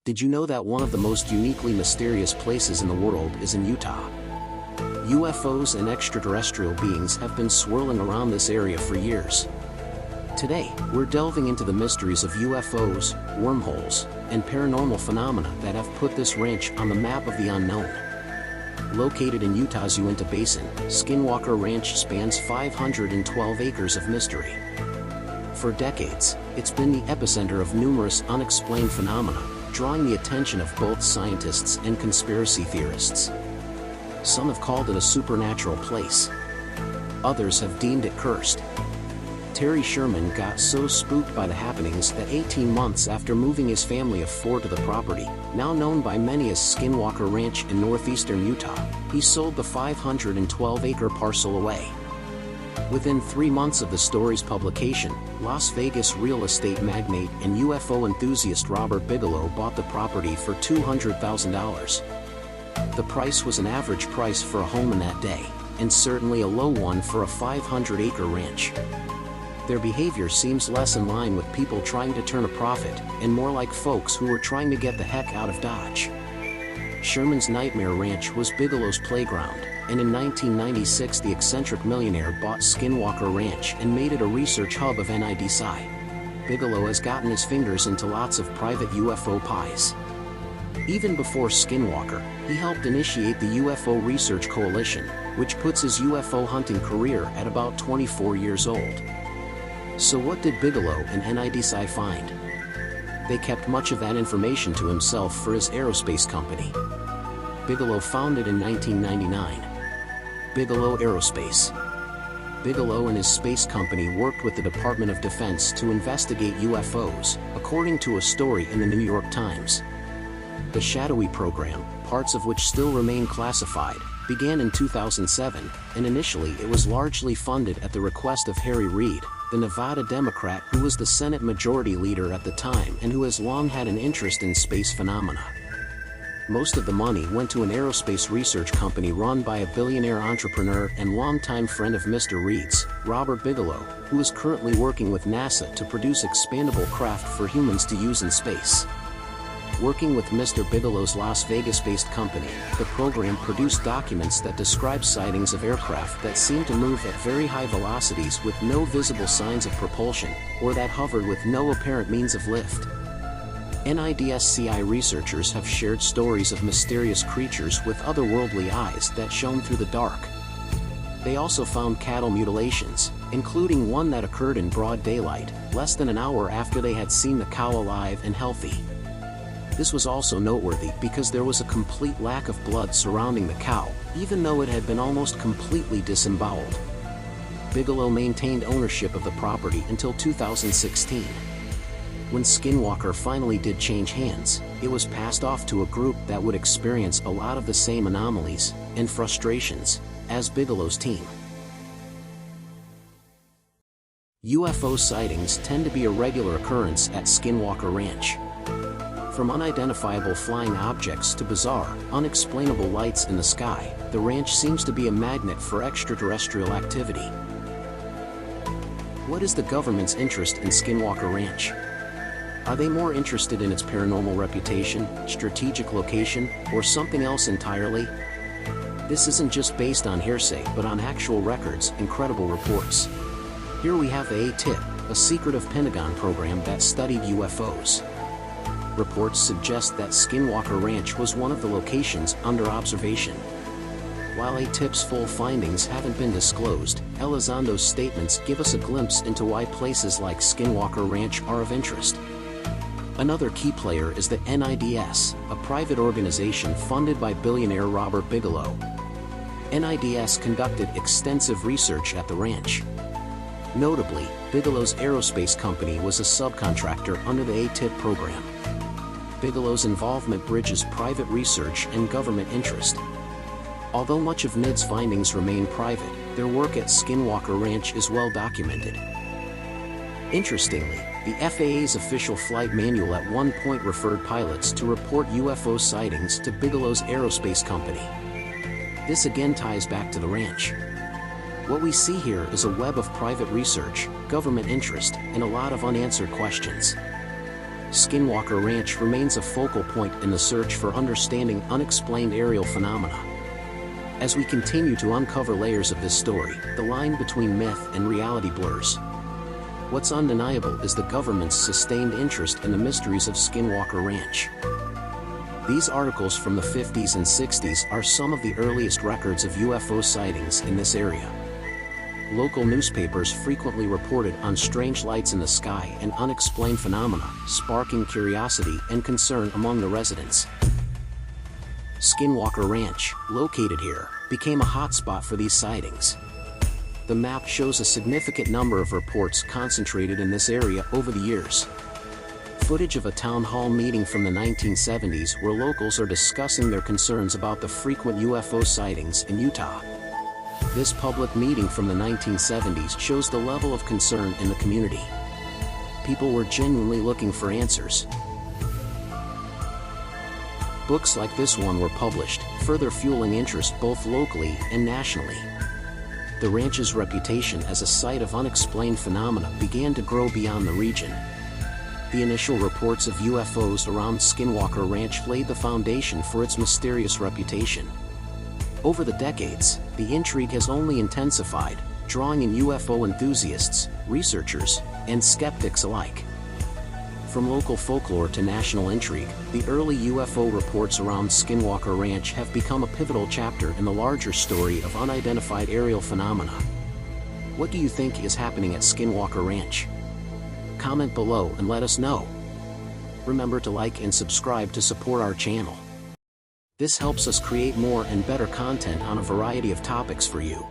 Did you know that one of the most uniquely mysterious places in the world is in Utah? UFOs and extraterrestrial beings have been swirling around this area for years. Today, we're delving into the mysteries of UFOs, wormholes, and paranormal phenomena that have put this ranch on the map of the unknown. Located in Utah's Uinta Basin, Skinwalker Ranch spans 512 acres of mystery. For decades, it's been the epicenter of numerous unexplained phenomena, drawing the attention of both scientists and conspiracy theorists. Some have called it a supernatural place. Others have deemed it cursed. Terry Sherman got so spooked by the happenings that 18 months after moving his family of 4 to the property, now known by many as Skinwalker Ranch in northeastern Utah, he sold the 512-acre parcel away. Within 3 months of the story's publication, Las Vegas real estate magnate and UFO enthusiast Robert Bigelow bought the property for $200,000. The price was an average price for a home in that day, and certainly a low one for a 500-acre ranch. Their behavior seems less in line with people trying to turn a profit, and more like folks who were trying to get the heck out of Dodge. Sherman's Nightmare Ranch was Bigelow's playground, and in 1996 the eccentric millionaire bought Skinwalker Ranch and made it a research hub of NIDSI. Bigelow has gotten his fingers into lots of private UFO pies. Even before Skinwalker, he helped initiate the UFO Research Coalition, which puts his UFO hunting career at about 24 years old. So what did Bigelow and NIDSI find? They kept much of that information to himself for his aerospace company. Bigelow founded in 1999. Bigelow Aerospace. Bigelow and his space company worked with the Department of Defense to investigate UFOs, according to a story in the New York Times. The shadowy program, parts of which still remain classified, began in 2007, and initially it was largely funded at the request of Harry Reid, the Nevada Democrat who was the Senate Majority Leader at the time and who has long had an interest in space phenomena. Most of the money went to an aerospace research company run by a billionaire entrepreneur and longtime friend of Mr. Reid's, Robert Bigelow, who is currently working with NASA to produce expandable craft for humans to use in space. Working with Mr. Bigelow's Las Vegas-based company, the program produced documents that describe sightings of aircraft that seem to move at very high velocities with no visible signs of propulsion, or that hovered with no apparent means of lift. NIDSI researchers have shared stories of mysterious creatures with otherworldly eyes that shone through the dark. They also found cattle mutilations, including one that occurred in broad daylight, less than an hour after they had seen the cow alive and healthy. This was also noteworthy because there was a complete lack of blood surrounding the cow, even though it had been almost completely disemboweled. Bigelow maintained ownership of the property until 2016. When Skinwalker finally did change hands, it was passed off to a group that would experience a lot of the same anomalies and frustrations as Bigelow's team. UFO sightings tend to be a regular occurrence at Skinwalker Ranch. From unidentifiable flying objects to bizarre, unexplainable lights in the sky, the ranch seems to be a magnet for extraterrestrial activity. What is the government's interest in Skinwalker Ranch? Are they more interested in its paranormal reputation, strategic location, or something else entirely? This isn't just based on hearsay but on actual records and credible reports. Here we have a tip, a secretive Pentagon program that studied UFOs. Reports suggest that Skinwalker Ranch was one of the locations under observation. While ATIP's full findings haven't been disclosed, Elizondo's statements give us a glimpse into why places like Skinwalker Ranch are of interest. Another key player is the NIDS, a private organization funded by billionaire Robert Bigelow. NIDS conducted extensive research at the ranch. Notably, Bigelow's aerospace company was a subcontractor under the ATIP program. Bigelow's involvement bridges private research and government interest. Although much of NID's findings remain private, their work at Skinwalker Ranch is well documented. Interestingly, the FAA's official flight manual at one point referred pilots to report UFO sightings to Bigelow's aerospace company. This again ties back to the ranch. What we see here is a web of private research, government interest, and a lot of unanswered questions. Skinwalker Ranch remains a focal point in the search for understanding unexplained aerial phenomena. As we continue to uncover layers of this story, the line between myth and reality blurs. What's undeniable is the government's sustained interest in the mysteries of Skinwalker Ranch. These articles from the 50s and 60s are some of the earliest records of UFO sightings in this area. Local newspapers frequently reported on strange lights in the sky and unexplained phenomena, sparking curiosity and concern among the residents. Skinwalker Ranch, located here, became a hotspot for these sightings. The map shows a significant number of reports concentrated in this area over the years. Footage of a town hall meeting from the 1970s where locals are discussing their concerns about the frequent UFO sightings in Utah. This public meeting from the 1970s shows the level of concern in the community. People were genuinely looking for answers. Books like this one were published, further fueling interest both locally and nationally. The ranch's reputation as a site of unexplained phenomena began to grow beyond the region. The initial reports of UFOs around Skinwalker Ranch laid the foundation for its mysterious reputation. Over the decades, the intrigue has only intensified, drawing in UFO enthusiasts, researchers, and skeptics alike. From local folklore to national intrigue, the early UFO reports around Skinwalker Ranch have become a pivotal chapter in the larger story of unidentified aerial phenomena. What do you think is happening at Skinwalker Ranch? Comment below and let us know. Remember to like and subscribe to support our channel. This helps us create more and better content on a variety of topics for you.